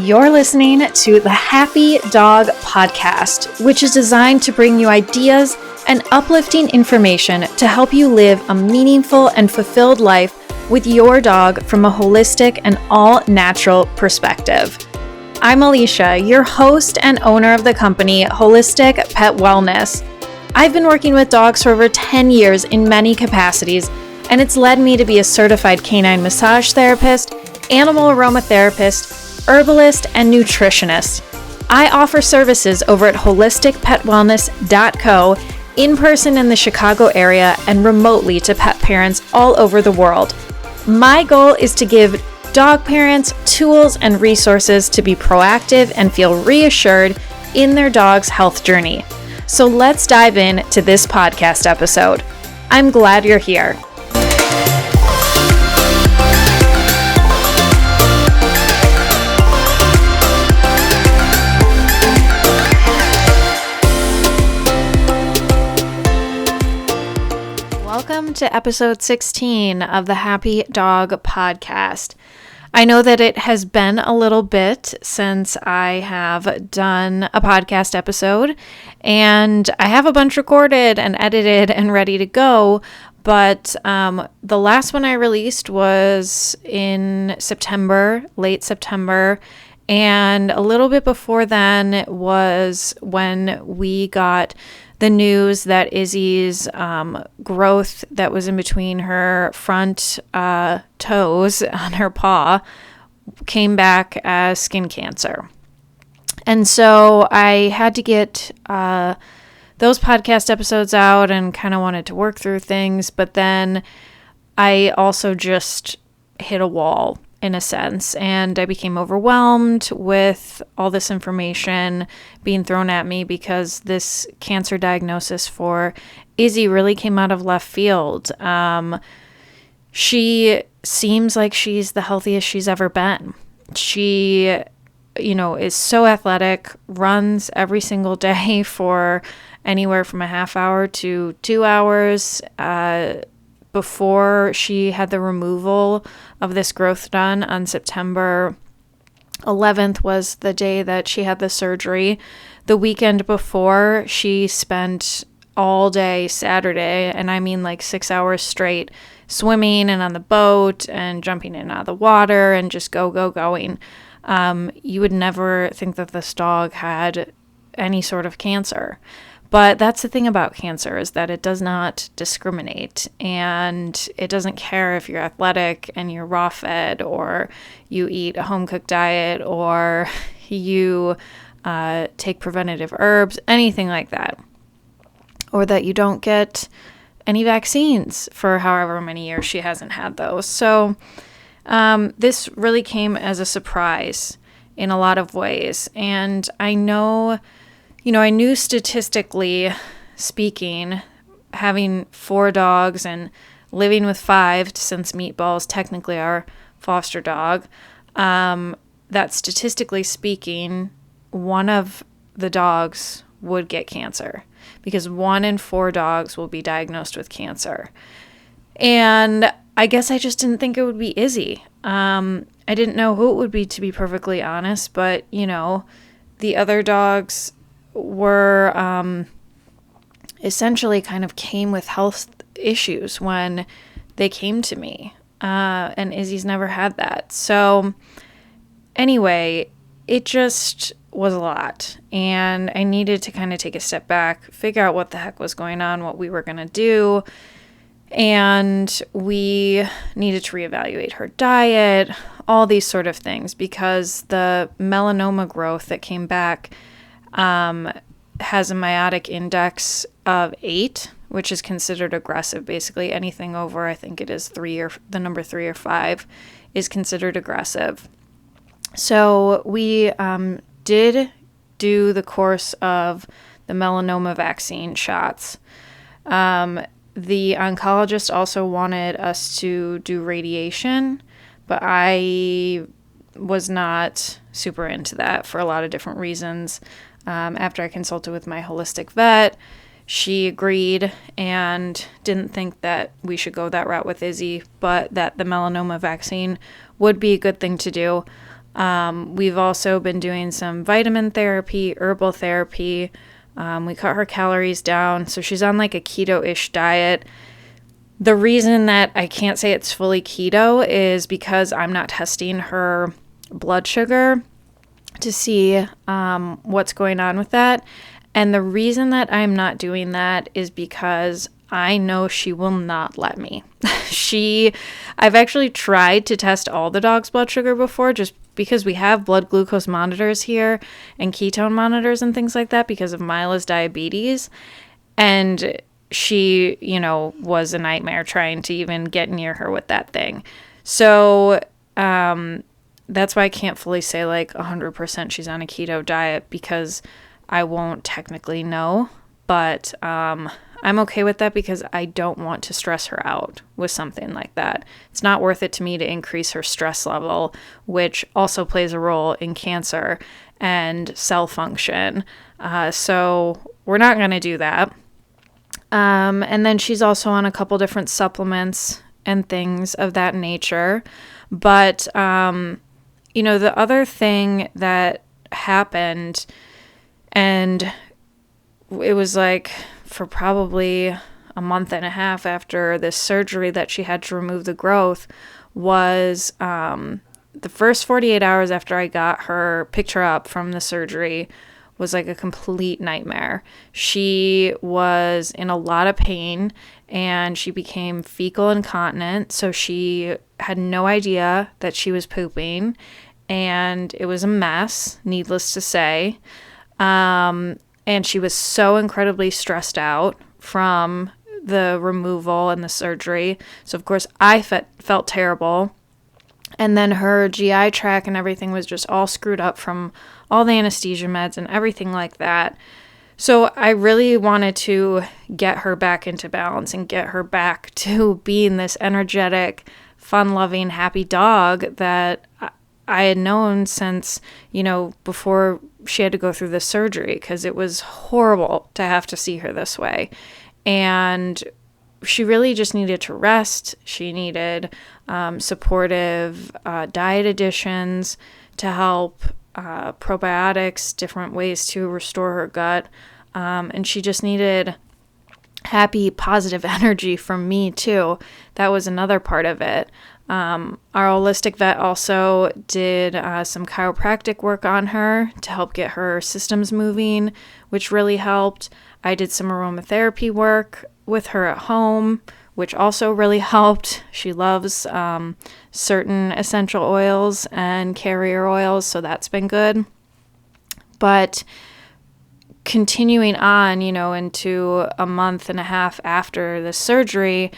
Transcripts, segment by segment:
You're listening to the Happy Dog Podcast, which is designed to bring you ideas and uplifting information to help you live a meaningful and fulfilled life with your dog from a holistic and all-natural perspective. I'm Alicia, your host and owner of the company Holistic Pet Wellness. I've been working with dogs for over 10 years in many capacities, and it's led me to be a certified canine massage therapist, animal aromatherapist, herbalist, and nutritionist. I offer services over at holisticpetwellness.co, in person in the Chicago area and remotely to pet parents all over the world. My goal is to give dog parents tools and resources to be proactive and feel reassured in their dog's health journey. So let's dive in to this podcast episode. I'm glad you're here. Welcome to episode 16 of the Happy Dog Podcast. I know that it has been a little bit since I have done a podcast episode, and I have a bunch recorded and edited and ready to go, but the last one I released was in September, late September, and a little bit before then was when we got the news that Izzy's growth that was in between her front toes on her paw came back as skin cancer. And so I had to get those podcast episodes out and kind of wanted to work through things, but then I also just hit a wall in a sense, and I became overwhelmed with all this information being thrown at me because this cancer diagnosis for Izzy really came out of left field. She seems like she's the healthiest she's ever been. She, is so athletic, runs every single day for anywhere from a half hour to 2 hours. Before she had the removal of this growth done on September 11th was the day that she had the surgery. The weekend before, she spent all day Saturday, and I mean like 6 hours straight, swimming and on the boat and jumping in and out of the water and just going. You would never think that this dog had any sort of cancer. But that's the thing about cancer, is that it does not discriminate, and it doesn't care if you're athletic and you're raw fed, or you eat a home cooked diet, or you take preventative herbs, anything like that, or that you don't get any vaccines for however many years she hasn't had those. So this really came as a surprise in a lot of ways, and I know. I knew statistically speaking, having 4 dogs and living with 5, since Meatball's technically our foster dog, that statistically speaking, one of the dogs would get cancer, because 1 in 4 dogs will be diagnosed with cancer. And I guess I just didn't think it would be Izzy. I didn't know who it would be, to be perfectly honest, but, the other dogs were essentially kind of came with health issues when they came to me, and Izzy's never had that. So anyway, it just was a lot, and I needed to kind of take a step back, figure out what the heck was going on, what we were going to do, and we needed to reevaluate her diet, all these sort of things, because the melanoma growth that came back has a meiotic index of 8, which is considered aggressive. Basically, anything over, I think it is 3, or the number 3 or 5 is considered aggressive. So we did do the course of the melanoma vaccine shots. The oncologist also wanted us to do radiation, but I was not super into that for a lot of different reasons. After I consulted with my holistic vet, she agreed and didn't think that we should go that route with Izzy, but that the melanoma vaccine would be a good thing to do. We've also been doing some vitamin therapy, herbal therapy. We cut her calories down, so she's on like a keto-ish diet. The reason that I can't say it's fully keto is because I'm not testing her blood sugar to see what's going on with that. And the reason that I'm not doing that is because I know she will not let me. I've actually tried to test all the dogs' blood sugar before, just because we have blood glucose monitors here and ketone monitors and things like that because of Mila's diabetes. And she, was a nightmare trying to even get near her with that thing. So that's why I can't fully say like 100% she's on a keto diet, because I won't technically know. But I'm okay with that because I don't want to stress her out with something like that. It's not worth it to me to increase her stress level, which also plays a role in cancer and cell function. So we're not going to do that. And then she's also on a couple different supplements and things of that nature. But, the other thing that happened, and it was like for probably a month and a half after this surgery that she had to remove the growth, was the first 48 hours after I picked her up from the surgery was like a complete nightmare. She was in a lot of pain and she became fecal incontinent. So she had no idea that she was pooping, and it was a mess, needless to say. And she was so incredibly stressed out from the removal and the surgery. So of course I felt terrible. And then her GI tract and everything was just all screwed up from all the anesthesia meds and everything like that. So I really wanted to get her back into balance and get her back to being this energetic, fun-loving, happy dog that I had known since, before she had to go through the surgery, because it was horrible to have to see her this way. And she really just needed to rest. She needed supportive diet additions to help, probiotics, different ways to restore her gut. And she just needed happy, positive energy from me too. That was another part of it. Our holistic vet also did some chiropractic work on her to help get her systems moving, which really helped. I did some aromatherapy work with her at home, which also really helped. She loves certain essential oils and carrier oils, so that's been good. But continuing on, into a month and a half after the surgery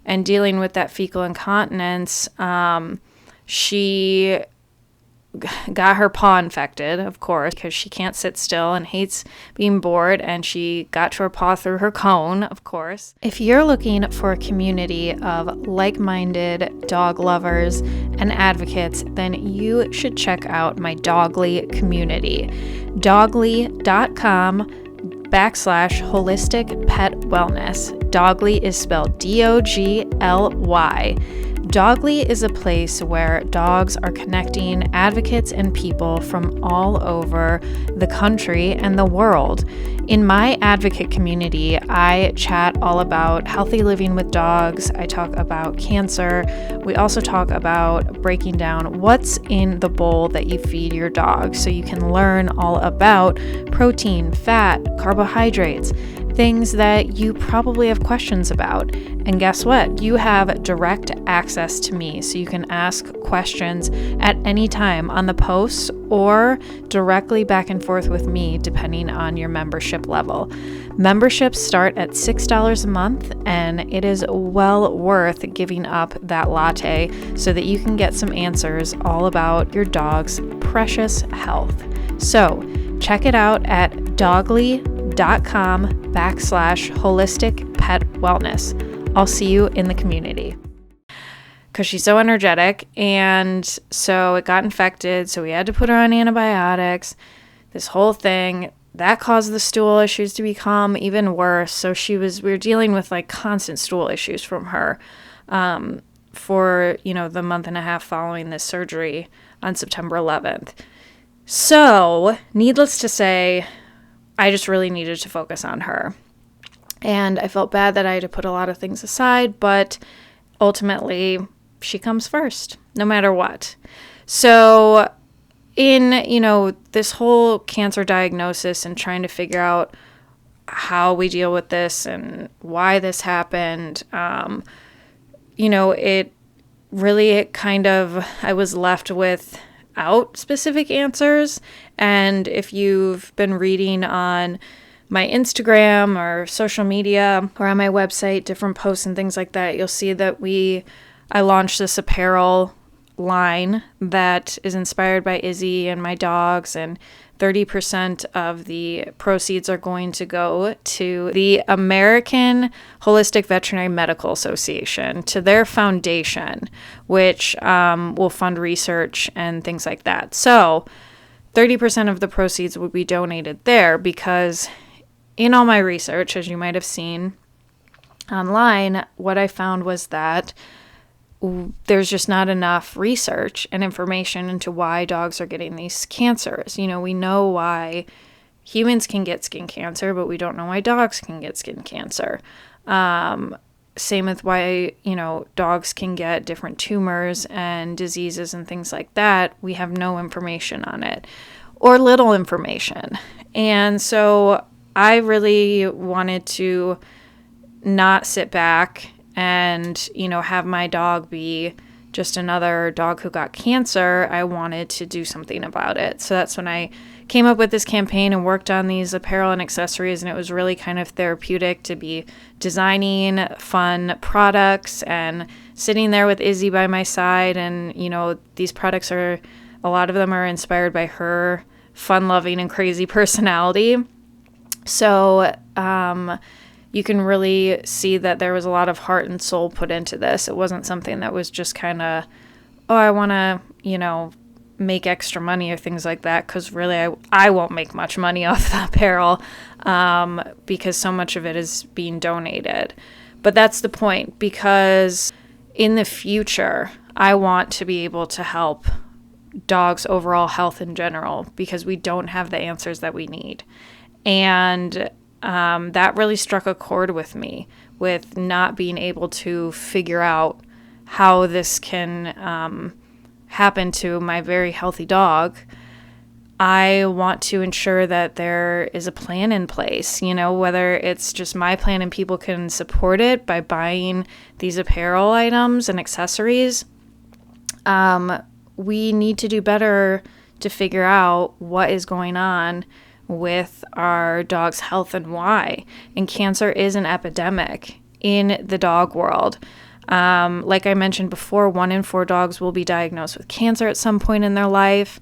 and dealing with that fecal incontinence, she got her paw infected, of course, because she can't sit still and hates being bored, and she got to her paw through her cone, of course. If you're looking for a community of like-minded dog lovers and advocates, then you should check out my Dogly community. Dogly.com/holistic pet wellness. Dogly is spelled Dogly. Dogly is a place where dogs are connecting advocates and people from all over the country and the world. In my advocate community, I chat all about healthy living with dogs. I talk about cancer. We also talk about breaking down what's in the bowl that you feed your dog, so you can learn all about protein, fat, carbohydrates, things that you probably have questions about. And guess what? You have direct access to me, so you can ask questions at any time on the posts or directly back and forth with me, depending on your membership level. Memberships start at $6 a month, and it is well worth giving up that latte so that you can get some answers all about your dog's precious health. So check it out at dogly.com/holistic pet wellness. I'll see you in the community. Because she's so energetic, and so it got infected, so we had to put her on antibiotics. This whole thing that caused the stool issues to become even worse. So we were dealing with like constant stool issues from her for the month and a half following this surgery. on September 11th. So, needless to say, I just really needed to focus on her. And I felt bad that I had to put a lot of things aside, but ultimately, she comes first, no matter what. So, in, this whole cancer diagnosis and trying to figure out how we deal with this and why this happened, it really I was left without specific answers. And if you've been reading on my Instagram or social media or on my website, different posts and things like that, you'll see that I launched this apparel line that is inspired by Izzy and my dogs, and 30% of the proceeds are going to go to the American Holistic Veterinary Medical Association, to their foundation, which will fund research and things like that. So 30% of the proceeds will be donated there, because in all my research, as you might have seen online, what I found was that there's just not enough research and information into why dogs are getting these cancers. We know why humans can get skin cancer, but we don't know why dogs can get skin cancer. Same with why, dogs can get different tumors and diseases and things like that. We have no information on it, or little information. And so I really wanted to not sit back and, have my dog be just another dog who got cancer. I wanted to do something about it. So that's when I came up with this campaign and worked on these apparel and accessories. And it was really kind of therapeutic to be designing fun products and sitting there with Izzy by my side. And, these products a lot of them are inspired by her fun-loving and crazy personality. So, you can really see that there was a lot of heart and soul put into this. It wasn't something that was just kind of, I want to, make extra money or things like that, because really I won't make much money off the apparel, because so much of it is being donated. But that's the point, because in the future, I want to be able to help dogs' overall health in general, because we don't have the answers that we need. And that really struck a chord with me, with not being able to figure out how this can happen to my very healthy dog. I want to ensure that there is a plan in place, whether it's just my plan and people can support it by buying these apparel items and accessories. We need to do better to figure out what is going on with our dog's health and why. And cancer is an epidemic in the dog world. Like I mentioned before, 1 in 4 dogs will be diagnosed with cancer at some point in their life,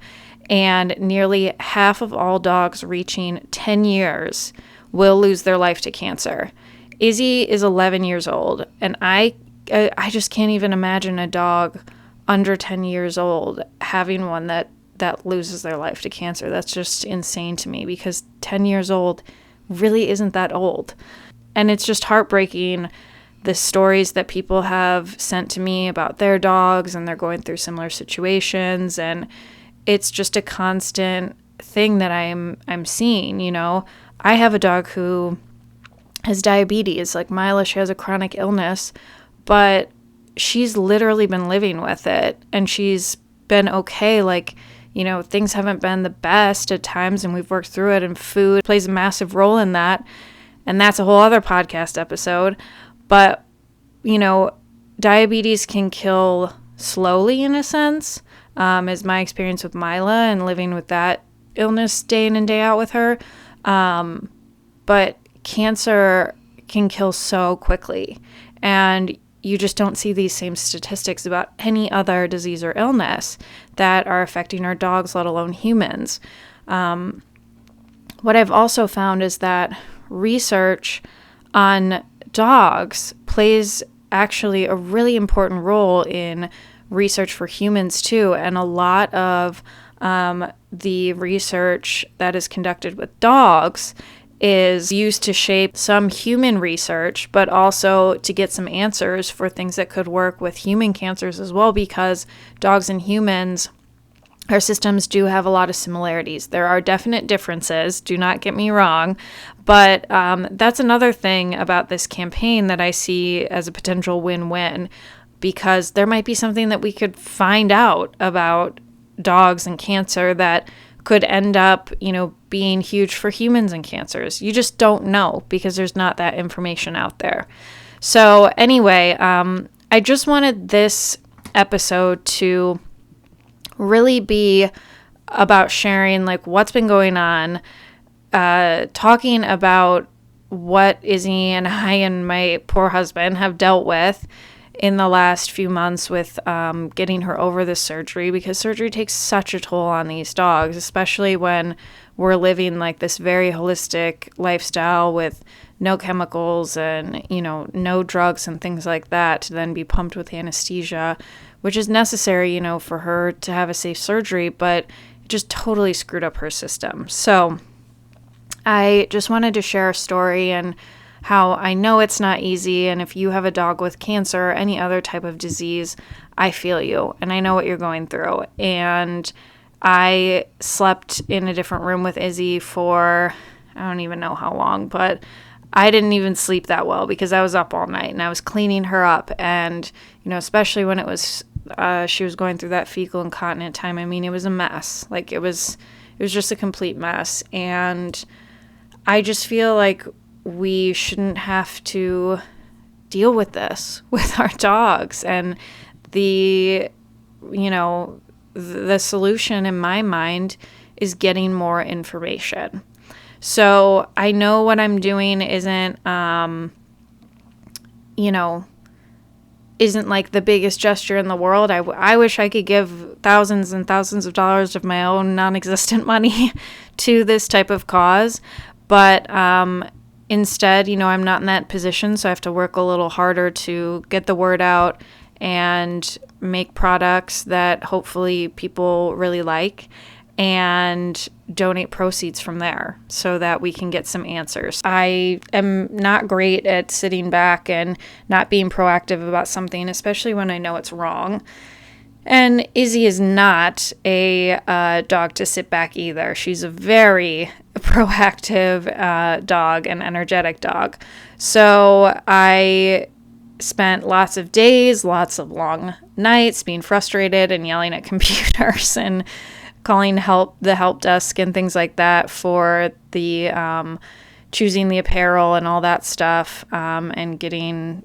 and nearly half of all dogs reaching 10 years will lose their life to cancer. Izzy is 11 years old, and I just can't even imagine a dog under 10 years old having one that loses their life to cancer. That's just insane to me, because 10 years old really isn't that old. And it's just heartbreaking, the stories that people have sent to me about their dogs, and they're going through similar situations. And it's just a constant thing that I'm seeing. I have a dog who has diabetes. Like Mila, she has a chronic illness, but she's literally been living with it, and she's been okay. Things haven't been the best at times, and we've worked through it, and food plays a massive role in that. And that's a whole other podcast episode. But, diabetes can kill slowly, in a sense, is my experience with Mila and living with that illness day in and day out with her. But cancer can kill so quickly. And you just don't see these same statistics about any other disease or illness that are affecting our dogs, let alone humans. What I've also found is that research on dogs plays actually a really important role in research for humans too. And a lot of the research that is conducted with dogs is used to shape some human research, but also to get some answers for things that could work with human cancers as well, because dogs and humans our systems do have a lot of similarities. There are definite differences, do not get me wrong, but that's another thing about this campaign that I see as a potential win-win, because there might be something that we could find out about dogs and cancer that could end up, being huge for humans and cancers. You just don't know because there's not that information out there. So anyway, I just wanted this episode to really be about sharing like what's been going on, talking about what Izzy and I and my poor husband have dealt with in the last few months with getting her over this surgery, because surgery takes such a toll on these dogs, especially when we're living like this very holistic lifestyle with no chemicals and, no drugs and things like that, to then be pumped with anesthesia, which is necessary, for her to have a safe surgery, but it just totally screwed up her system. So I just wanted to share a story and how I know it's not easy. And if you have a dog with cancer or any other type of disease, I feel you and I know what you're going through. And I slept in a different room with Izzy for, I don't even know how long, but I didn't even sleep that well because I was up all night and I was cleaning her up. And, especially when it was, she was going through that fecal incontinent time. I mean, it was a mess. Like it was just a complete mess. And I just feel like we shouldn't have to deal with this with our dogs. And the solution in my mind is getting more information. So I know what I'm doing isn't like the biggest gesture in the world. I wish I could give thousands and thousands of dollars of my own non-existent money to this type of cause. But instead, I'm not in that position, so I have to work a little harder to get the word out and make products that hopefully people really like and donate proceeds from there so that we can get some answers. I am not great at sitting back and not being proactive about something, especially when I know it's wrong. And Izzy is not a dog to sit back either. She's a very proactive dog and energetic dog. So I spent lots of days, lots of long nights being frustrated and yelling at computers and calling the help desk and things like that for the choosing the apparel and all that stuff, and doing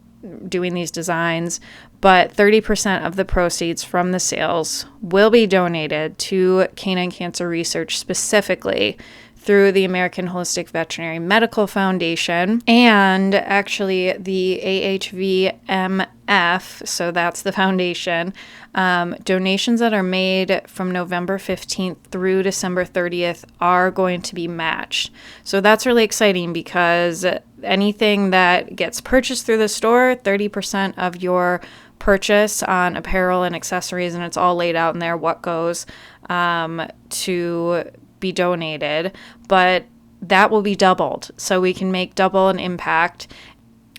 these designs. But 30% of the proceeds from the sales will be donated to canine cancer research, specifically through the American Holistic Veterinary Medical Foundation and actually the AHVMF, so that's the foundation. Donations that are made from November 15th through December 30th are going to be matched. So that's really exciting because anything that gets purchased through the store, 30% of your purchase on apparel and accessories, and it's all laid out in there what goes to be donated, but that will be doubled, so we can make double an impact.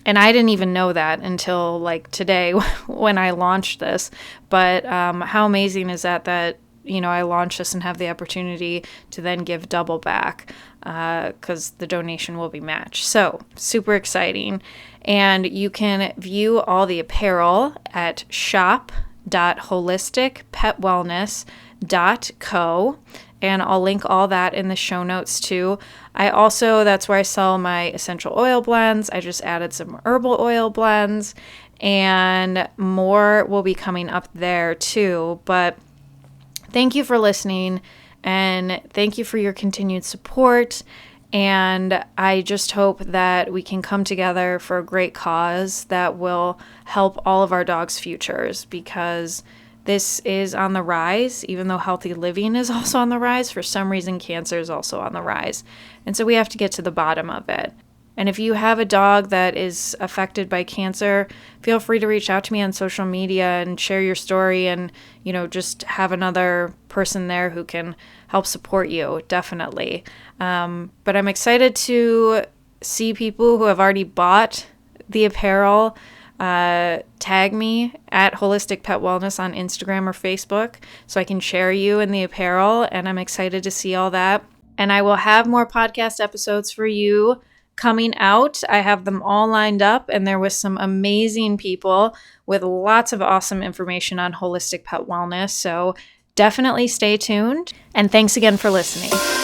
And I didn't even know that until like today when I launched this, but how amazing is that I launched this and have the opportunity to then give double back, because the donation will be matched. So super exciting. And you can view all the apparel at shop.holisticpetwellness.co. And I'll link all that in the show notes too. That's where I sell my essential oil blends. I just added some herbal oil blends, and more will be coming up there too. But thank you for listening, and thank you for your continued support. And I just hope that we can come together for a great cause that will help all of our dogs' futures, because this is on the rise. Even though healthy living is also on the rise, for some reason cancer is also on the rise. And so we have to get to the bottom of it. And if you have a dog that is affected by cancer, feel free to reach out to me on social media and share your story, and, just have another person there who can help support you, definitely. But I'm excited to see people who have already bought the apparel tag me at Holistic Pet Wellness on Instagram or Facebook so I can share you in the apparel, and I'm excited to see all that. And I will have more podcast episodes for you coming out. I have them all lined up, and there was some amazing people with lots of awesome information on holistic pet wellness. So definitely stay tuned, and thanks again for listening.